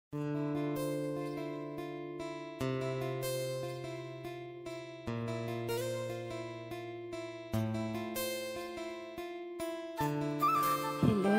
Hello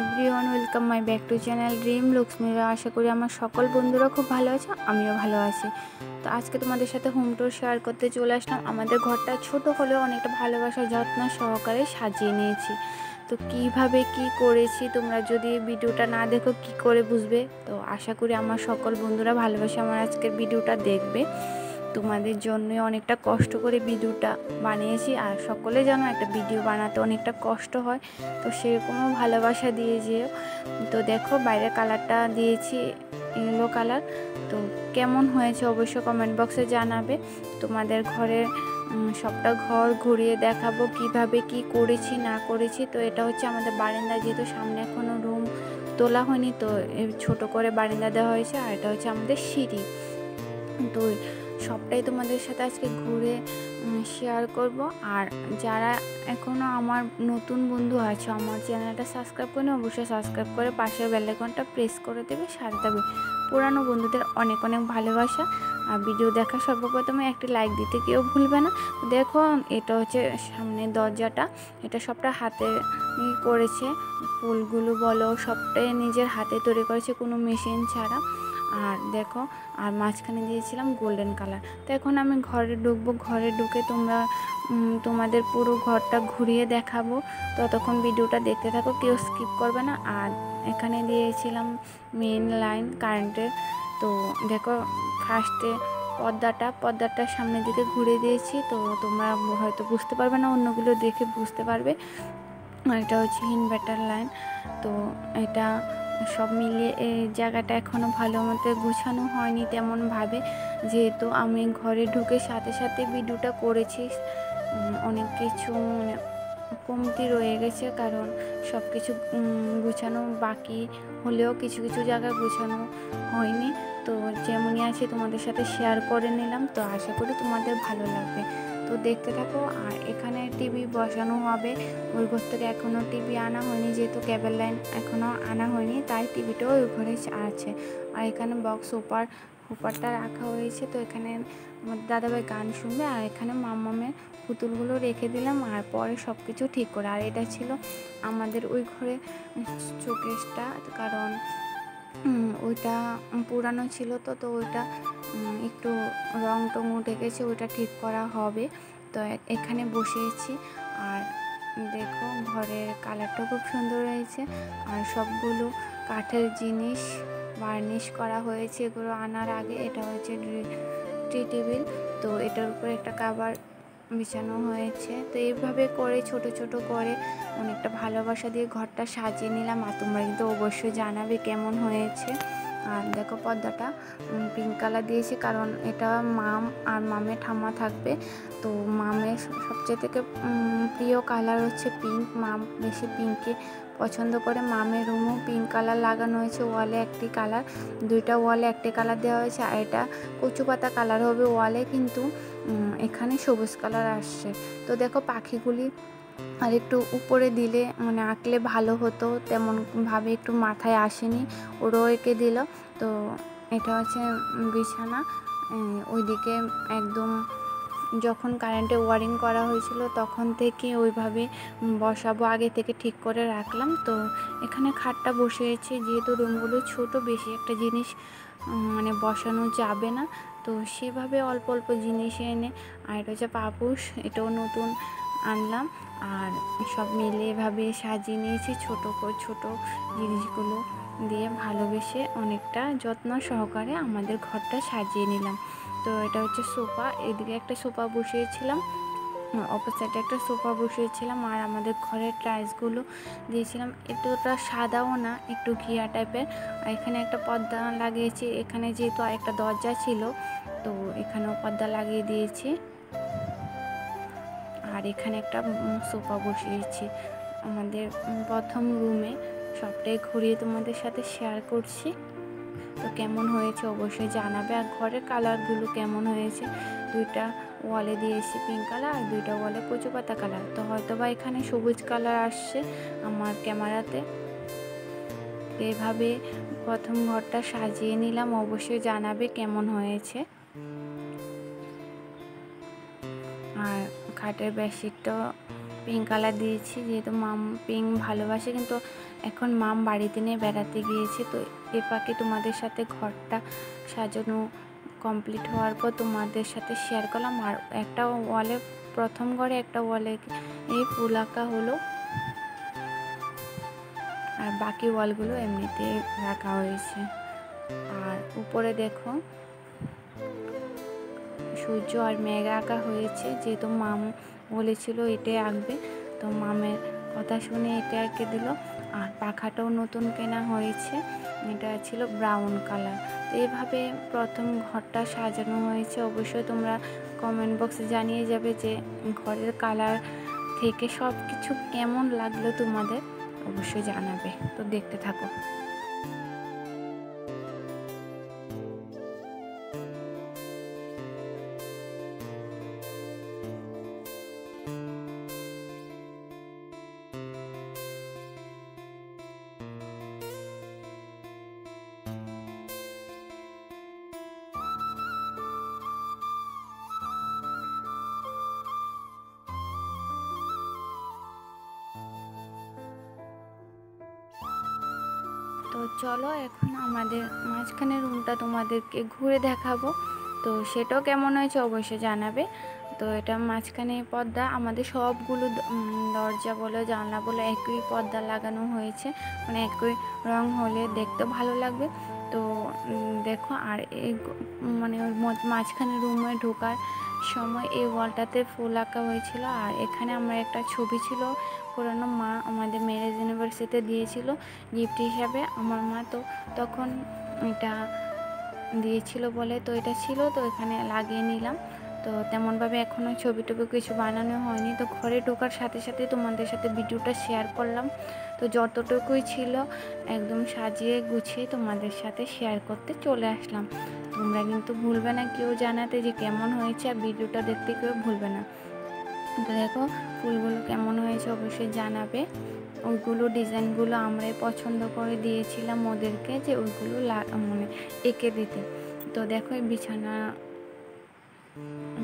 everyone, welcome my back to channel dream looks Mira. আশা করি আমার সকল বন্ধুরা খুব ভালো আছে, আমিও ভালো আছি। তো আজকে তোমাদের সাথে হোম ট্যুর শেয়ার করতে চলে আসলাম। আমাদের ঘরটা ছোট হলেও অনেকটা ভালোবাসা যত্ন সহকারে সাজিয়ে নিয়েছি। তো কিভাবে কি করেছি তোমরা যদি ভিডিওটা না দেখো কি করে বুঝবে। তো আশা করি আমার সকল বন্ধুরা ভালোবাসে আমার আজকের ভিডিওটা দেখবে। তোমাদের জন্য অনেকটা কষ্ট করে ভিডিওটা বানিয়েছি, আর সকলে জানো একটা ভিডিও বানাতে অনেকটা কষ্ট হয়, তো সেরকমও ভালোবাসা দিয়ে যেও। তো দেখো বাইরের কালারটা দিয়েছি ইয়েলো কালার। তো কেমন হয়েছে অবশ্যই কমেন্ট বক্সে জানাবে। তোমাদের ঘরের সবটা ঘর ঘুরিয়ে দেখাবো কিভাবে কি করেছি না করেছি। তো এটা হচ্ছে আমাদের বারান্দা, যেহেতু সামনে এখনও রুম তোলা হয়নি, তো ছোট করে বারান্দা দেওয়া হয়েছে। আর এটা হচ্ছে আমাদের সিঁড়ি। তো সবটাই তোমাদের সাথে আজকে ঘুরে শেয়ার করব। আর যারা এখনও আমার নতুন বন্ধু আছে আমার চ্যানেলটা সাবস্ক্রাইব করে অবশ্যই সাবস্ক্রাইব করে পাশের বেল আইকনটা প্রেস করে দেবে, সাথে থাকবে। পুরানো বন্ধুদের অনেক অনেক ভালোবাসা। আর ভিডিও দেখা সর্বপ্রথমে একটি লাইক দিতে কেউ ভুলবে না। দেখো এটা হচ্ছে সামনে দরজাটা, এটা সবটা হাতে করেছে, ফুলগুলো বলো সবটাই নিজের হাতে তৈরি করেছে, কোনো মেশিন ছাড়া। আর দেখো, আর মাঝখানে দিয়েছিলাম গোল্ডেন কালার। তো এখন আমি ঘরে ঢুকবো, ঘরে ঢুকে তোমাদের পুরো ঘরটা ঘুরিয়ে দেখাবো। ততক্ষণ ভিডিওটা দেখতে থাকো, কেউ স্কিপ করবে না। আর এখানে দিয়েছিলাম মেন লাইন কারেন্টের। তো দেখো ফার্স্টে পর্দাটার সামনের দিকে ঘুরে দিয়েছি। তো তোমরা হয়তো বুঝতে পারবে না, অন্যগুলো দেখে বুঝতে পারবে। আর এটা হচ্ছে ইনভার্টার লাইন। তো এটা সব মিলিয়ে এই জায়গাটা এখনও ভালো মতো গুছানো হয়নি তেমনভাবে, যেহেতু আমি ঘরে ঢুকে সাথে সাথে ভিডিওটা করেছি। অনেক কিছু মানে কমতি রয়ে গেছে, কারণ সব কিছু গুছানো বাকি হলেও কিছু কিছু জায়গায় গুছানো হয়নি। তো যেমনই আছে তোমাদের সাথে শেয়ার করে নিলাম। তো আশা করি তোমাদের ভালো লাগবে, তো দেখতে থাকো। আর এখানে টিভি বসানো হবে, ওই ঘর থেকে এখনও টিভি আনা হয়নি, যেহেতু কেবল লাইন এখনও আনা হয়নি, তাই টিভিটাও ওই ঘরে আছে। আর এখানে বক্স হুপারটা রাখা হয়েছে। তো এখানে আমার দাদাভাই গান শুনবে, আর এখানে মামামের পুতুলগুলো রেখে দিলাম, আর পরে সব কিছু ঠিক করে। আর এটা ছিল আমাদের ওই ঘরে শোকেসটা, কারণ ওইটা পুরানো ছিল, তো ওইটা একটু রং টং উঠে গেছে, ওইটা ঠিক করা হবে। তো এখানে বসিয়েছি। আর দেখো ঘরের কালারটা খুব সুন্দর হয়েছে। আর সবগুলো কাঠের জিনিস বার্নিশ করা হয়েছে এগুলো আনার আগে। এটা হচ্ছে টি টেবিল, তো এটার উপর একটা কাভার বিছানো হয়েছে। তো এইভাবে করে ছোট ছোট করে অনেকটা ভালোবাসা দিয়ে ঘরটা সাজিয়ে নিলাম। আর তোমরা কিন্তু অবশ্যই জানাবে কেমন হয়েছে। আর দেখো পর্দাটা পিঙ্ক কালার দিয়েছি, কারণ এটা মাম আর মামের ঠাম্মা থাকবে। তো মামের সবচেয়ে থেকে প্রিয় কালার হচ্ছে পিঙ্ক, মাম বেশি পিঙ্কে পছন্দ করে। মামের রুমও পিঙ্ক কালার লাগানো হয়েছে, ওয়ালে একটি কালার, দুইটা ওয়ালে একটি কালার দেওয়া হয়েছে। আর এটা কচু পাতা কালার হবে ওয়ালে, কিন্তু এখানে সবুজ কালার আসছে। তো দেখো পাখিগুলি আর একটু উপরে দিলে মানে আঁকলে ভালো হতো, তেমনভাবে একটু মাথায় আসেনি, ওরও এঁকে দিল। তো এটা হচ্ছে বিছানা, ওইদিকে একদম যখন কারেন্টে ওয়ারিং করা হয়েছিল তখন থেকে ওইভাবে বসাবো, আগে থেকে ঠিক করে রাখলাম। তো এখানে খাটটা বসিয়েছি, যেহেতু রুমগুলো ছোট, বেশি একটা জিনিস মানে বসানো যাবে না, তো সেভাবে অল্প অল্প জিনিস এনে। আর এটা হচ্ছে পাপোশ, এটাও নতুন আনলাম। আর সব মিলে এভাবে সাজিয়ে নিয়েছি, ছোট জিনিসগুলো দিয়ে ভালোবেসে অনেকটা যত্ন সহকারে আমাদের ঘরটা সাজিয়ে নিলাম। তো এটা হচ্ছে সোফা, এদিকে একটা সোফা বসিয়েছিলাম, অপর সাইডে একটা সোফা বসিয়েছিলাম। আর আমাদের ঘরের টাইলসগুলো দিয়েছিলাম, এতটা সাদাও না, একটু ঘিয়া টাইপের। আর এখানে একটা পর্দা লাগিয়েছি, এখানে যেহেতু একটা দরজা ছিল, তো এখানেও পর্দা লাগিয়ে দিয়েছি। আর এখানে একটা সোফা বসিয়েছি আমাদের প্রথম রুমে। সবটাই ঘুরিয়ে তোমাদের সাথে শেয়ার করছি। তো কেমন হয়েছে অবশ্যই জানাবে। আর ঘরের কালারগুলো কেমন হয়েছে, দুইটা ওয়ালে দিয়েছি পিঙ্ক কালার, আর দুইটা ওয়ালে কচু পাতা কালার। তো হয়তো বা এখানে সবুজ কালার আসছে আমার ক্যামেরাতে। এভাবে প্রথম ঘরটা সাজিয়ে নিলাম, অবশ্যই জানাবে কেমন হয়েছে। আর খাটের বেডশিটটা পিঙ্ক কালার দিয়েছি, যেহেতু মাম পিঙ্ক ভালোবাসে, কিন্তু এখন মাম বাড়িতে নিয়ে বেড়াতে গিয়েছে। তো এ পাকে তোমাদের সাথে ঘরটা সাজানো কমপ্লিট হওয়ার পর তোমাদের সাথে শেয়ার করলাম। আর একটা ওয়ালে, প্রথম ঘরে একটা ওয়ালে এই ফুল আঁকা হলো, আর বাকি ওয়ালগুলো এমনিতে রাখা হয়েছে। আর উপরে দেখো সূর্য আর মেঘ আঁকা হয়েছে, যেহেতু মাম বলেছিল এটাই আঁকবে, তো মামের কথা শুনে এটা এঁকে দিল। আর পাখাটাও নতুন কেনা হয়েছে, এটা ছিল ব্রাউন কালার। তো এইভাবে প্রথম ঘরটা সাজানো হয়েছে। অবশ্যই তোমরা কমেন্ট বক্সে জানিয়ে যাবে যে ঘরের কালার থেকে সব কিছু কেমন লাগলো তোমাদের, অবশ্যই জানাবে। তো দেখতে থাকো। তো চলো এখন আমাদের মাঝখানের রুমটা তোমাদেরকে ঘুরে দেখাবো। তো সেটাও কেমন হয়েছে অবশ্যই জানাবে। তো এটা মাঝখানে পর্দা, আমাদের সবগুলো দরজা বলো জানলা বলো একই পর্দা লাগানো হয়েছে, মানে একই রং হলে দেখতে ভালো লাগবে। তো দেখো, আর এই মানে ওর মাঝখানে রুমে ঢোকার সময় এই ওয়ালটাতে ফুল আঁকা হয়েছিল। আর এখানে আমার একটা ছবি ছিল পুরানো, মা আমাদের ম্যারেজ ইউনিভার্সিটিতে দিয়েছিল গিফট হিসাবে। আমার মা তো তখন এটা দিয়েছিল বলে তো এটা ছিল, তো এখানে লাগিয়ে নিলাম। তো তেমনভাবে এখনও ছবি টবি কিছু বানানো হয়নি। তো ঘরে ঢোকার সাথে সাথে তোমাদের সাথে ভিডিওটা শেয়ার করলাম। তো যতটুকুই ছিল একদম সাজিয়ে গুছিয়ে তোমাদের সাথে শেয়ার করতে চলে আসলাম। তোমরা কিন্তু ভুলবে না কেউ জানাতে যে কেমন হয়েছে, আর ভিডিওটা দেখতে কেউ ভুলবে না। তো দেখো ফুলগুলো কেমন হয়েছে অবশ্যই জানাবে। ওইগুলো ডিজাইনগুলো আমরাই পছন্দ করে দিয়েছিলাম ওদেরকে, যে ওইগুলো মানে এঁকে দিতে। তো দেখো এই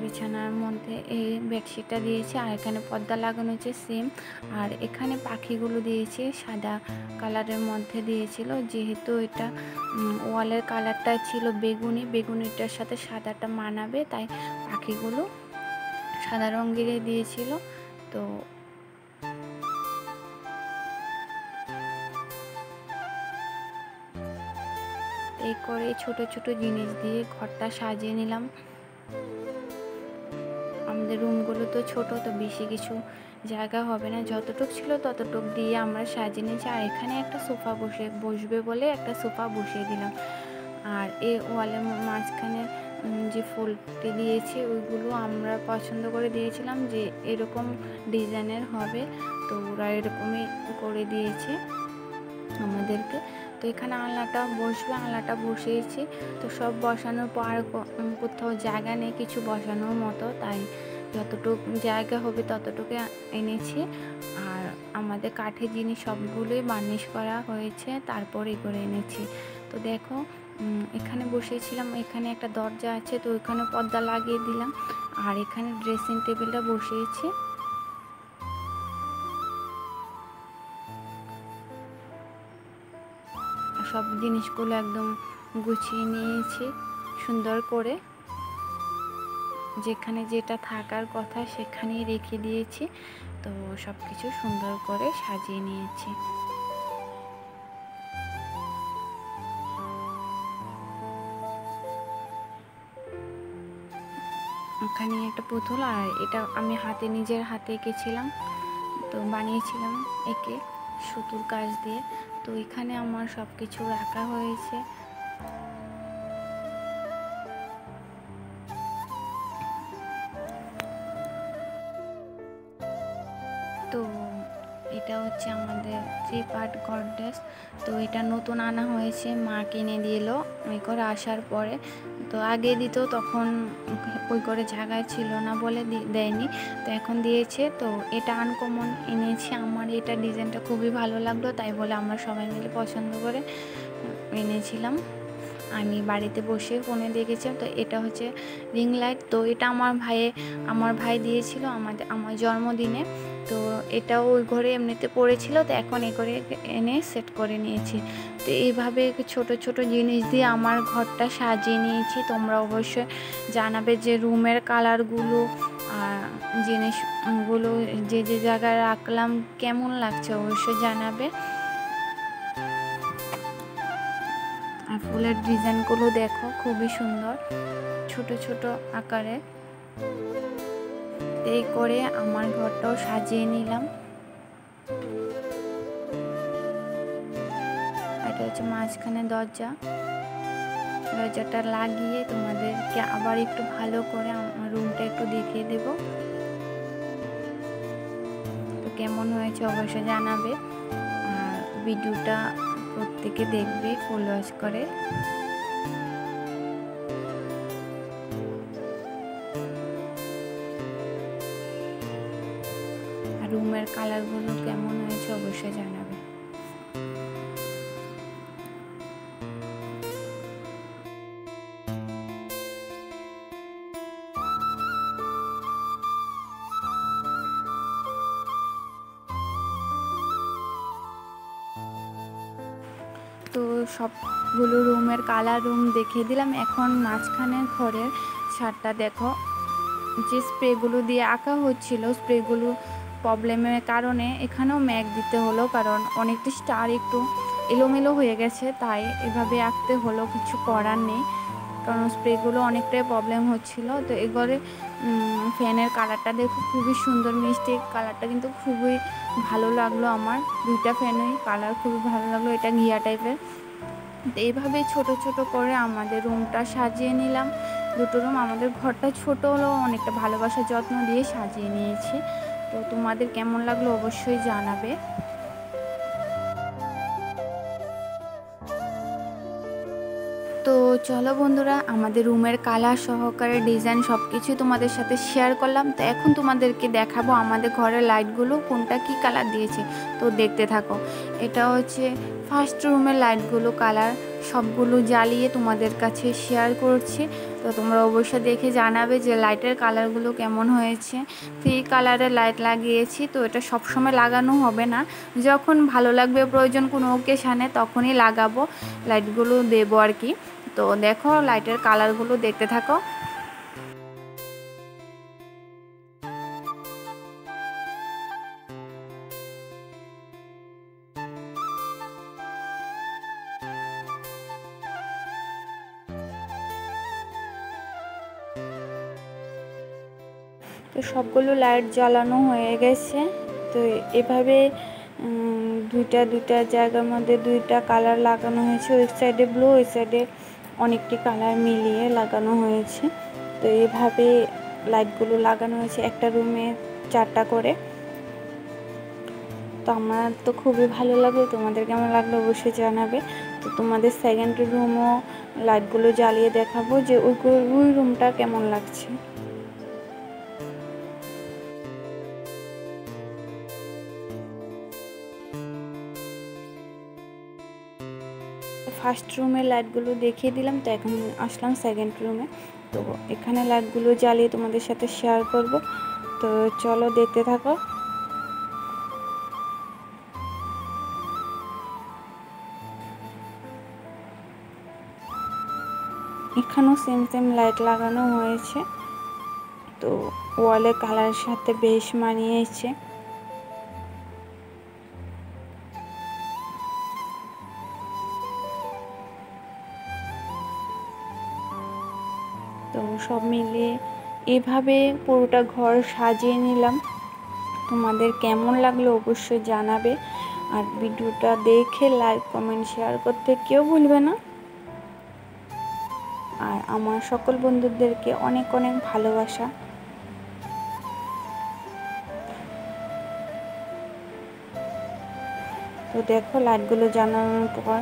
বিছানার মধ্যে এই বেডশিটটা দিয়েছে, আর এখানে পর্দা লাগানো হয়েছে সেম। আর এখানে পাখিগুলো দিয়েছে সাদা কালারের মধ্যে দিয়েছিল, যেহেতু এটা ওয়ালের কালারটা ছিল বেগুনিটার সাথে সাদাটা মানাবে, তাই পাখিগুলো সাদা রঙের দিয়েছিল। তো এই করে ছোট ছোট জিনিস দিয়ে ঘরটা সাজিয়ে নিলাম। আমাদের রুমগুলো তো ছোট, তো বেশি কিছু জায়গা হবে না, যতটুক ছিল ততটুক দিয়ে আমরা সাজিয়ে নিয়েছি। আর এখানে একটা সোফা বসবে বলে একটা সোফা বসিয়ে দিলাম। আর এই ওয়ালের মাঝখানে যে ফুলটি দিয়েছি ওইগুলো আমরা পছন্দ করে দিয়েছিলাম যে এরকম ডিজাইনের হবে, তো ওরা এরকমই করে দিয়েছে আমাদেরকে। তো এখানে আলনাটা বসবে, আলনাটা বসিয়েছি। তো সব বসানোর পর কোথাও জায়গা নেই কিছু বসানোর মতো, তাই যতটুকু জায়গা হবে ততটুকু এনেছি। আর আমাদের কাঠের জিনিস সবগুলোই বার্নিশ করা হয়েছে, তারপরে করে এনেছি। তো দেখো এখানে বসিয়েছিলাম, এখানে একটা দরজা আছে, তো ওইখানে পর্দা লাগিয়ে দিলাম। আর এখানে ড্রেসিং টেবিলটা বসিয়েছি। সব জিনিসগুলো একদম গুছিয়ে নিয়েছি সুন্দর করে, যেখানে যেটা থাকার কথা সেখানেই রেখে দিয়েছি। তো সব কিছু সুন্দর করে সাজিয়ে নিয়েছি। এখানে একটা পুতুল, আর এটা আমি নিজের হাতে এঁকেছিলাম, তো বানিয়েছিলাম এঁকে সুতোর কাজ দিয়ে। তো এখানে আমার সব কিছু রাখা হয়েছে। তো এটা হচ্ছে আমাদের 3 পার্ট গডরেজ। তো এটা নতুন আনা হয়েছে, মা কিনে দিল ওই করে আসার পরে। তো আগে দিত তখন ওই করে জায়গায় ছিল না বলে দেয়নি, তো এখন দিয়েছে। তো এটা আনকমন এনেছি, আমার এটা ডিজাইনটা খুবই ভালো লাগলো, তাই বলে আমরা সবাই মিলে পছন্দ করে এনেছিলাম। আমি বাড়িতে বসে ফোনে দেখেছিলাম। তো এটা হচ্ছে রিং লাইট। তো এটা আমার ভাই দিয়েছিল আমার জন্মদিনে। তো এটাও ওই ঘরে এমনিতে পড়েছিল, তো এখন এ করে এনে সেট করে নিয়েছি। তো এইভাবে ছোট ছোট জিনিস দিয়ে আমার ঘরটা সাজিয়ে নিয়েছি। তোমরা অবশ্যই জানাবে যে রুমের কালারগুলো আর জিনিসগুলো যে যে জায়গায় রাখলাম কেমন লাগছে, অবশ্যই জানাবে। আর ফুলের ডিজাইনগুলো দেখো খুবই সুন্দর, ছোট ছোট আকারে। এই করে আমার ঘরটাও সাজিয়ে নিলাম। এটা হচ্ছে মাঝখানে দরজাটা লাগিয়ে তোমাদেরকে আবার একটু ভালো করে আমার রুমটা একটু দেখিয়ে দেব। তো কেমন হয়েছে অবশ্যই জানাবে, আর ভিডিওটা প্রত্যেকে দেখবে ফুল ওয়াচ করে। আর রুমের কালারগুলো কেমন হয়েছে অবশ্যই জানাবে। তো সবগুলো রুমের কালার রুম দেখিয়ে দিলাম। এখন মাঝখানে ঘরের ছাদটা দেখো, যে স্প্রেগুলো দিয়ে আঁকা হচ্ছিল, স্প্রেগুলো প্রবলেমের কারণে এখানেও ম্যাক দিতে হলো, কারণ অনেকটা স্টার একটু এলোমেলো হয়ে গেছে, তাই এভাবে আঁকতে হলো, কিছু করার নেই, কারণ স্প্রেগুলো অনেকটাই প্রবলেম হচ্ছিল। তো এবারে ফ্যানের কালারটা দেখো খুবই সুন্দর, মিষ্টি কালারটা কিন্তু খুবই ভালো লাগলো আমার। দুইটা ফ্যানের কালার খুবই ভালো লাগলো, এটা ঘিয়া টাইপের। তো এইভাবে ছোট ছোট করে আমাদের রুমটা সাজিয়ে নিলাম। দুটো রুম, আমাদের ঘরটা ছোট হলেও অনেকটা ভালোবাসা যত্ন দিয়ে সাজিয়ে নিয়েছি। তো তোমাদের কেমন লাগলো অবশ্যই জানাবে। তো চলো বন্ধুরা, আমাদের রুমের কালার সহকারে ডিজাইন সব কিছুই তোমাদের সাথে শেয়ার করলাম। তো এখন তোমাদেরকে দেখাবো আমাদের ঘরের লাইটগুলো কোনটা কি কালার দিয়েছে, তো দেখতে থাকো। এটা হচ্ছে ফার্স্ট রুমের লাইটগুলো কালার সবগুলো জ্বালিয়ে তোমাদের কাছে শেয়ার করছি। তো তোমরা অবশ্যই দেখে জানাবে যে লাইটের কালারগুলো কেমন হয়েছে। 3 কালারের লাইট লাগিয়েছি। তো এটা সবসময় লাগানো হবে না, যখন ভালো লাগবে প্রয়োজন কোনো ওকেশানে তখনই লাগাবো, লাইটগুলো দেবো আর কি। তো দেখো লাইটের কালারগুলো দেখতে থাকো। তো সবগুলো লাইট জ্বালানো হয়ে গেছে। তো এভাবে দুইটা জায়গার মধ্যে দুইটা কালার লাগানো হয়েছে, ওই সাইডে ব্লু, ওই সাইডে অনেকটি কালার মিলিয়ে লাগানো হয়েছে। তো এইভাবে লাইটগুলো লাগানো হয়েছে, একটা রুমে 4টা করে। তো আমার তো খুবই ভালো লাগলো, তোমাদের কেমন লাগলো অবশ্যই জানাবে। তো তোমাদের সেকেন্ড রুমও লাইটগুলো জ্বালিয়ে দেখাবো যে ওই রুমটা কেমন লাগছে। ফার্স্ট রুমের লাইটগুলো দেখিয়ে দিলাম। তো এখন আসলাম সেকেন্ড রুমে। তো এখানে লাইটগুলো জ্বালিয়ে তোমাদের সাথে শেয়ার করব। তো চলো দেখতে থাকো। এখানেও সেম লাইট লাগানো হয়েছে। তো ওয়ালের কালারের সাথে বেশ মানিয়েছে। তো সব মিলিয়ে এভাবে পুরোটা ঘর সাজিয়ে নিলাম। তোমাদের কেমন লাগলো অবশ্যই জানাবে, আর ভিডিওটা দেখে লাইক কমেন্ট শেয়ার করতে কেউ ভুলবে না। আর আমার সকল বন্ধুদেরকে অনেক অনেক ভালোবাসা। দেখো লাইটগুলো জ্বালানোর পর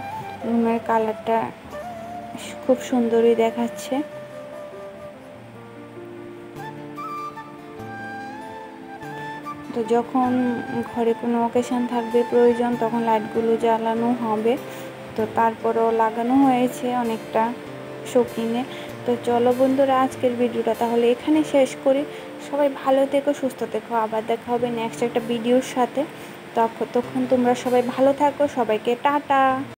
রুমের কালারটা খুব সুন্দরই দেখাচ্ছে। তো যখন ঘরে কোনো অকেশন থাকবে প্রয়োজন তখন লাইটগুলো জ্বালানো হবে। তো তারপরও লাগানো হয়েছে অনেকটা শৌখিনে। তো চলো বন্ধুরা, আজকের ভিডিওটা তাহলে এখানে শেষ করি। সবাই ভালো থেকো, সুস্থ থেকো, আবার দেখা হবে নেক্সট একটা ভিডিওর সাথে। তখন তোমরা সবাই ভালো থাকো, সবাইকে টাটা।